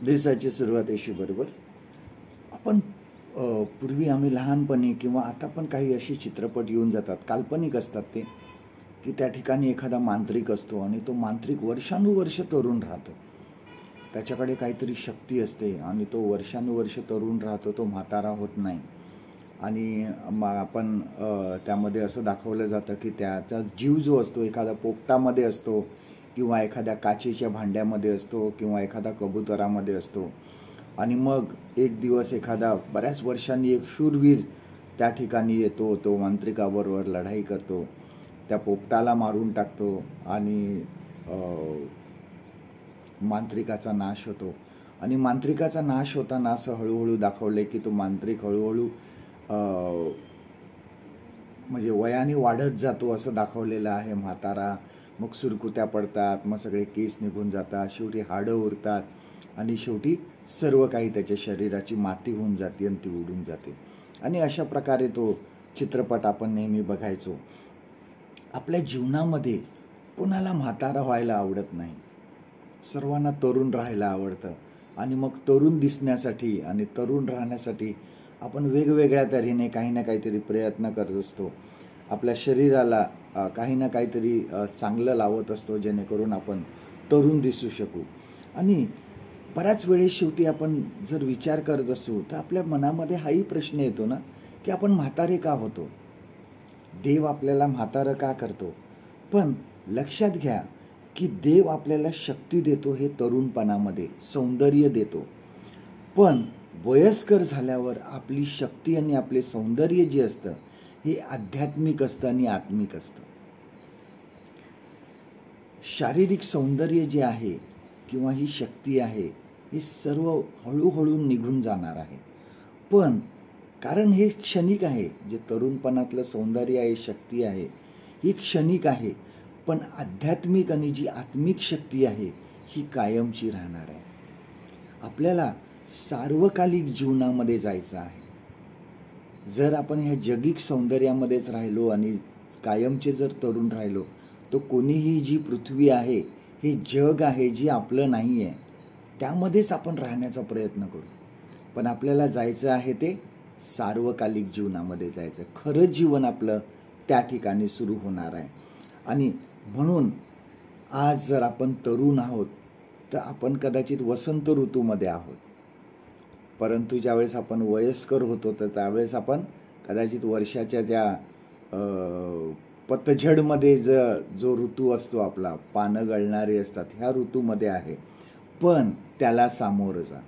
दिवसाची सुरुवात येशी बरोबर आपण पूर्वी आम्ही लहानपणी किंवा आता पण काही अशी चित्रपट येऊन जातात, काल्पनिक असतात ते, की त्या ठिकाणी एखादा मांत्रिक असतो आणि तो मांत्रिक वर्षानुवर्ष तरुण राहतो. त्याच्याकडे काहीतरी शक्ती असते आणि तो वर्षानुवर्ष तरुण राहतो, तो म्हातारा होत नाही. आणि आपण त्यामध्ये असं दाखवलं जातं की त्याचा जीव जो असतो एखादा पोपटामध्ये असतो किंवा एखाद्या काचेच्या भांड्यामध्ये असतो किंवा एखादा कबुतरामध्ये असतो. आणि मग एक दिवस एखादा बऱ्याच वर्षांनी एक शूरवीर त्या ठिकाणी येतो, तो मांत्रिकाबरोबर लढाई करतो, त्या पोपटाला मारून टाकतो आणि मांत्रिकाचा नाश होतो. आणि मांत्रिकाचा नाश होताना असं हळूहळू दाखवले की तो मांत्रिक हळूहळू म्हणजे वयाने वाढत जातो असं दाखवलेलं आहे. म्हातारा, मग सुरकुत्या पडतात, मग सगळे केस निघून जातात, शेवटी हाडं उरतात आणि शेवटी सर्व काही त्याच्या शरीराची माती होऊन जाते आणि ती उडून जाते. आणि अशा प्रकारे तो चित्रपट आपण नेहमी बघायचो. आपल्या जीवनामध्ये कोणाला म्हातारा व्हायला आवडत नाही, सर्वांना तरुण राहायला आवडतं. आणि मग तरुण दिसण्यासाठी आणि तरुण राहण्यासाठी आपण वेगवेगळ्या तऱ्हेने काही ना काहीतरी प्रयत्न करत असतो. आपल्या शरीराला काही ना काहीतरी चांगलं लावत असतो जेणेकरून आपण तरुण दिसू शकू. आणि बऱ्याच वेळेस शेवटी आपण जर विचार करत असू तर आपल्या मनामध्ये हाही प्रश्न येतो ना की आपण म्हातारे का होतो, देव आपल्याला म्हातारं का करतो. पण लक्षात घ्या की देव आपल्याला शक्ती देतो हे तरुणपणामध्ये, सौंदर्य देतो. पण वयस्कर झाल्यावर आपली शक्ती आणि आपले सौंदर्य जे असतं हे आध्यात्मिक असतं आणि आत्मिक असतं. शारीरिक सौंदर्य जे आहे किंवा ही शक्ती आहे हे सर्व हळूहळू निघून जाणार आहे. पण कारण हे क्षणिक आहे, जे तरुणपणातलं सौंदर्य आहे, शक्ती आहे, ही क्षणिक आहे. पण आध्यात्मिक आणि जी आत्मिक शक्ती आहे ही कायमची राहणार आहे. आपल्याला सार्वकालिक जीवनामध्ये जायचं आहे. जर आपण ह्या जगिक सौंदर्यामध्येच राहिलो आणि कायमचे जर तरुण राहिलो तर कोणीही जी पृथ्वी आहे, हे जग आहे जे आपलं नाही आहे, त्यामध्येच आपण राहण्याचा प्रयत्न करू. पण आपल्याला जायचं आहे ते सार्वकालिक जीवनामध्ये जायचं. खरं जीवन आपलं त्या ठिकाणी सुरू होणार आहे. आणि म्हणून आज जर आपण तरुण आहोत तर आपण कदाचित वसंत ऋतूमध्ये आहोत, परंतु ज्यावेळेस आपण वयस्कर होतो तर त्यावेळेस आपण कदाचित वर्षाच्या त्या पतझडमध्ये जो ऋतू असतो आपला, पानं गळणारी असतात, ह्या ऋतूमध्ये आहे. पण त्याला सामोरं जा,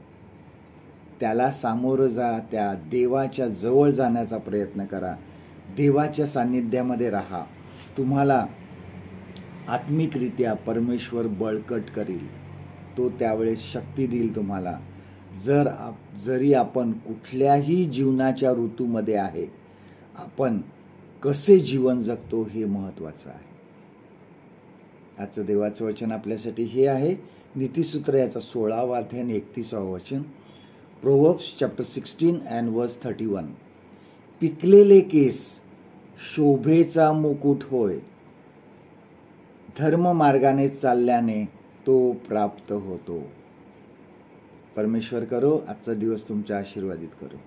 त्याला सामोरं जा, त्या देवाच्या जवळ जाण्याचा प्रयत्न करा, देवाच्या सान्निध्यामध्ये राहा. तुम्हाला आत्मिकरित्या परमेश्वर बळकट करील, तो त्यावेळेस शक्ती देईल तुम्हाला. जरी आपण कुठल्याही जीवनाच्या ऋतूमध्ये आहे, आपण कसे जीवन जगतो हे महत्त्वाचं आहे. आजचं देवाचं वचन आपल्यासाठी हे आहे, नीतिसूत्र याचा 16वा अध्याय आणि 31वा वचन. Proverbs chapter 16 and verse 31. पिकलेले केस शोभेचा मुकुट होय, धर्ममार्गाने चालल्याने तो प्राप्त होतो. परमेश्वर करो आजचा दिवस तुमच्या आशीर्वादित करो.